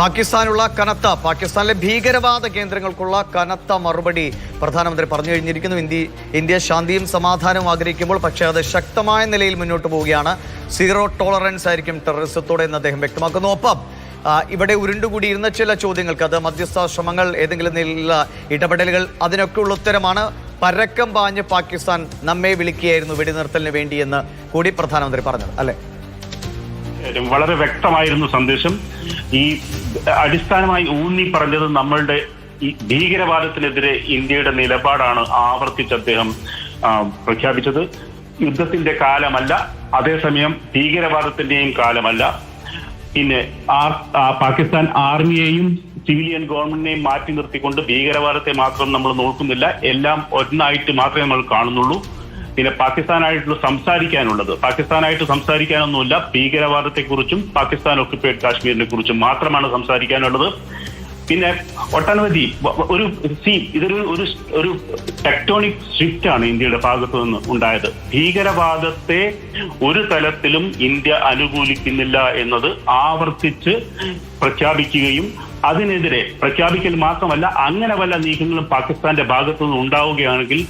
പാകിസ്ഥാനിലെ ഭീകരവാദ കേന്ദ്രങ്ങൾക്കുള്ള കനത്ത മറുപടി പ്രധാനമന്ത്രി പറഞ്ഞു കഴിഞ്ഞിരിക്കുന്നു. ഇന്ത്യ ശാന്തിയും സമാധാനവും ആഗ്രഹിക്കുമ്പോൾ പക്ഷേ അത് ശക്തമായ നിലയിൽ മുന്നോട്ട് പോവുകയാണ്. സീറോ ടോളറൻസ് ആയിരിക്കും ടെററിസത്തോടെ എന്ന് അദ്ദേഹം വ്യക്തമാക്കുന്നു. ഒപ്പം ഇവിടെ ഉരുണ്ടുകൂടിയിരുന്ന ചില ചോദ്യങ്ങൾക്ക് അത് മധ്യസ്ഥ ശ്രമങ്ങൾ, ഏതെങ്കിലും നിലയിലുള്ള ഇടപെടലുകൾ, അതിനൊക്കെയുള്ള ഉത്തരമാണ്. പരക്കം പാഞ്ഞ് പാകിസ്ഥാൻ നമ്മെ വിളിക്കുകയായിരുന്നു വെടിനിർത്തലിന് വേണ്ടിയെന്ന് കൂടി പ്രധാനമന്ത്രി പറഞ്ഞത് അല്ലേ? വളരെ വ്യക്തമായിരുന്നു സന്ദേശം. ഈ അടിസ്ഥാനമായി ഊന്നി പറഞ്ഞത് നമ്മളുടെ ഈ ഭീകരവാദത്തിനെതിരെ ഇന്ത്യയുടെ നിലപാടാണ് ആവർത്തിച്ച് അദ്ദേഹം പ്രഖ്യാപിച്ചത്. യുദ്ധത്തിന്റെ കാലമല്ല, അതേസമയം ഭീകരവാദത്തിന്റെയും കാലമല്ല. പിന്നെ പാകിസ്ഥാൻ ആർമിയെയും സിവിലിയൻ ഗവൺമെന്റിനെയും മാറ്റി നിർത്തിക്കൊണ്ട് ഭീകരവാദത്തെ മാത്രം നമ്മൾ നോക്കുന്നില്ല, എല്ലാം ഒന്നായിട്ട് മാത്രമേ നമ്മൾ കാണുന്നുള്ളൂ. പിന്നെ പാകിസ്ഥാനായിട്ട് സംസാരിക്കാനൊന്നുമില്ല. ഭീകരവാദത്തെക്കുറിച്ചും പാകിസ്ഥാൻ ഒക്യുപ്പൈഡ് കാശ്മീരിനെ കുറിച്ചും മാത്രമാണ് സംസാരിക്കാനുള്ളത്. പിന്നെ ഒട്ടനവധി ഇതൊരു ടെക്ടോണിക് ഷിഫ്റ്റ് ആണ് ഇന്ത്യയുടെ ഭാഗത്തു നിന്ന് ഉണ്ടായത്. ഭീകരവാദത്തെ ഒരു തലത്തിലും ഇന്ത്യ അനുകൂലിക്കുന്നില്ല എന്നത് ആവർത്തിച്ച് പ്രഖ്യാപിക്കുകയും അതിനെതിരെ പ്രഖ്യാപിക്കൽ മാത്രമല്ല, അങ്ങനെ വല്ല നീക്കങ്ങളും പാകിസ്ഥാന്റെ ഭാഗത്തു നിന്ന് ഉണ്ടാവുകയാണെങ്കിൽ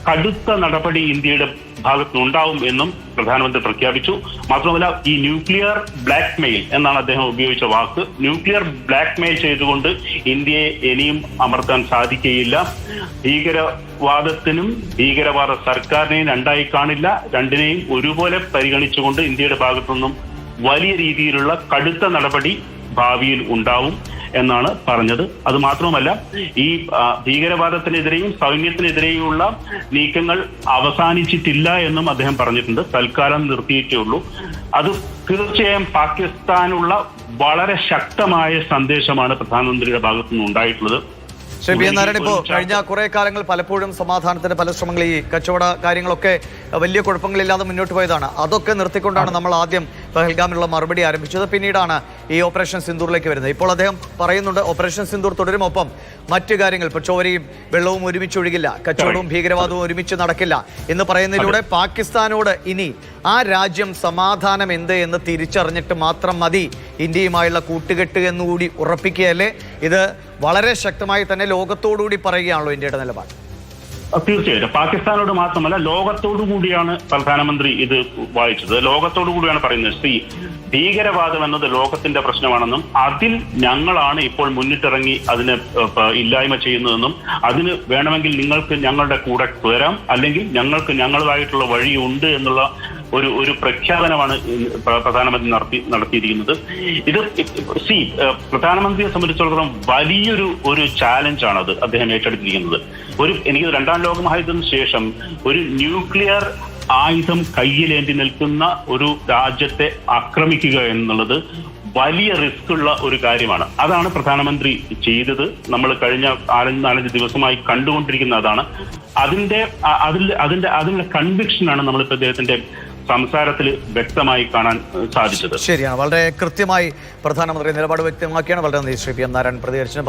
കടുത്ത നടപടി ഇന്ത്യയുടെ ഭാഗത്തു നിന്നുണ്ടാവും എന്നും പ്രധാനമന്ത്രി പ്രഖ്യാപിച്ചു. മാത്രമല്ല, ഈ ന്യൂക്ലിയർ ബ്ലാക്ക് മെയിൽ എന്നാണ് അദ്ദേഹം ഉപയോഗിച്ച വാക്ക്. ന്യൂക്ലിയർ ബ്ലാക്ക് മെയിൽ ചെയ്തുകൊണ്ട് ഇന്ത്യയെ ഇനിയും അമർത്താൻ സാധിക്കുകയില്ല. ഭീകരവാദത്തിനും ഭീകരവാദ സർക്കാരിനെയും രണ്ടായി കാണില്ല. രണ്ടിനെയും ഒരുപോലെ പരിഗണിച്ചുകൊണ്ട് ഇന്ത്യയുടെ ഭാഗത്തുനിന്നും വലിയ രീതിയിലുള്ള കടുത്ത നടപടി ഭാവിയിൽ ഉണ്ടാവും എന്നാണ് പറഞ്ഞത്. അത് മാത്രമല്ല, ഈ ഭീകരവാദത്തിനെതിരെയും സൈന്യത്തിനെതിരെയുള്ള നീക്കങ്ങൾ അവസാനിച്ചിട്ടില്ല എന്നും അദ്ദേഹം പറഞ്ഞിട്ടുണ്ട്. തൽക്കാലം നിർത്തിയിട്ടേ ഉള്ളൂ. അത് തീർച്ചയായും പാകിസ്ഥാനുള്ള വളരെ ശക്തമായ സന്ദേശമാണ് പ്രധാനമന്ത്രിയുടെ ഭാഗത്തുനിന്ന് ഉണ്ടായിട്ടുള്ളത്. ശ്രീ പി എൻ നാരായണൻ, ഇപ്പോൾ കഴിഞ്ഞ കുറെ കാലങ്ങൾ പലപ്പോഴും സമാധാനത്തിന് പല ശ്രമങ്ങൾ, ഈ കച്ചവട കാര്യങ്ങളൊക്കെ വലിയ കുഴപ്പങ്ങളില്ലാതെ മുന്നോട്ട് പോയതാണ്. അതൊക്കെ നിർത്തിക്കൊണ്ടാണ് നമ്മൾ ആദ്യം പഹൽഗാമിലുള്ള മറുപടി ആരംഭിച്ചത്. പിന്നീടാണ് ഈ ഓപ്പറേഷൻ സിന്ദൂറിലേക്ക് വരുന്നത്. ഇപ്പോൾ അദ്ദേഹം പറയുന്നുണ്ട് ഓപ്പറേഷൻ സിന്ദൂർ തുടരും, ഒപ്പം മറ്റു കാര്യങ്ങൾ, ഇപ്പോൾ ചോരയും വെള്ളവും ഒരുമിച്ച് ഒഴുകില്ല, കച്ചവടവും ഭീകരവാദവും ഒരുമിച്ച് നടക്കില്ല എന്ന് പറയുന്നതിലൂടെ പാകിസ്ഥാനോട് ഇനി ആ രാജ്യം സമാധാനം എന്ത് എന്ന് തിരിച്ചറിഞ്ഞിട്ട് മാത്രം മതി ഇന്ത്യയുമായുള്ള കൂട്ടുകെട്ട് എന്നുകൂടി ഉറപ്പിക്കുകയല്ലേ? ഇത് വളരെ ശക്തമായി തന്നെ ലോകത്തോടുകൂടി പറയുകയാണല്ലോ ഇന്ത്യയുടെ നിലപാട്. തീർച്ചയായിട്ടും പാകിസ്ഥാനോട് മാത്രമല്ല, ലോകത്തോടു കൂടിയാണ് പ്രധാനമന്ത്രി ഇത് വായിച്ചത്. ലോകത്തോടു കൂടിയാണ് പറയുന്നത്. ഭീകരവാദം എന്നത് ലോകത്തിന്റെ പ്രശ്നമാണെന്നും അതിൽ ഞങ്ങളാണ് ഇപ്പോൾ മുന്നിട്ടിറങ്ങി അതിനെ ഇല്ലായ്മ ചെയ്യുന്നതെന്നും അതിന് വേണമെങ്കിൽ നിങ്ങൾക്ക് ഞങ്ങളുടെ കൂടെ വരാം, അല്ലെങ്കിൽ ഞങ്ങൾക്ക് ഞങ്ങളതായിട്ടുള്ള വഴിയുണ്ട് എന്നുള്ള ഒരു പ്രഖ്യാപനമാണ് പ്രധാനമന്ത്രി നടത്തിയിരിക്കുന്നത്. ഇത് പ്രധാനമന്ത്രിയെ സംബന്ധിച്ചിടത്തോളം വലിയൊരു ചാലഞ്ചാണ് അത് അദ്ദേഹം ഏറ്റെടുത്തിരിക്കുന്നത്. എനിക്ക് രണ്ടാം ലോക മഹായുദ്ധത്തിന് ശേഷം ഒരു ന്യൂക്ലിയർ ആയുധം കയ്യിലേന്തി നിൽക്കുന്ന ഒരു രാജ്യത്തെ ആക്രമിക്കുക എന്നുള്ളത് വലിയ റിസ്ക് ഉള്ള ഒരു കാര്യമാണ്. അതാണ് പ്രധാനമന്ത്രി ചെയ്തത്. നമ്മൾ കഴിഞ്ഞ 4-5 ദിവസമായി കണ്ടുകൊണ്ടിരിക്കുന്ന അതാണ്. അതിന്റെ കൺവിക്ഷനാണ് നമ്മളിപ്പോൾ അദ്ദേഹത്തിന്റെ സംസാരത്തിൽ വ്യക്തമായി കാണാൻ സാധിച്ചത്. ശരിയാണ്, വളരെ കൃത്യമായി പ്രധാനമന്ത്രി നിലപാട് വ്യക്തമാക്കിയാണ്. വളരെ നന്ദി ശ്രീ പി എൻ നാരായണൻ പ്രതികരിച്ചത്.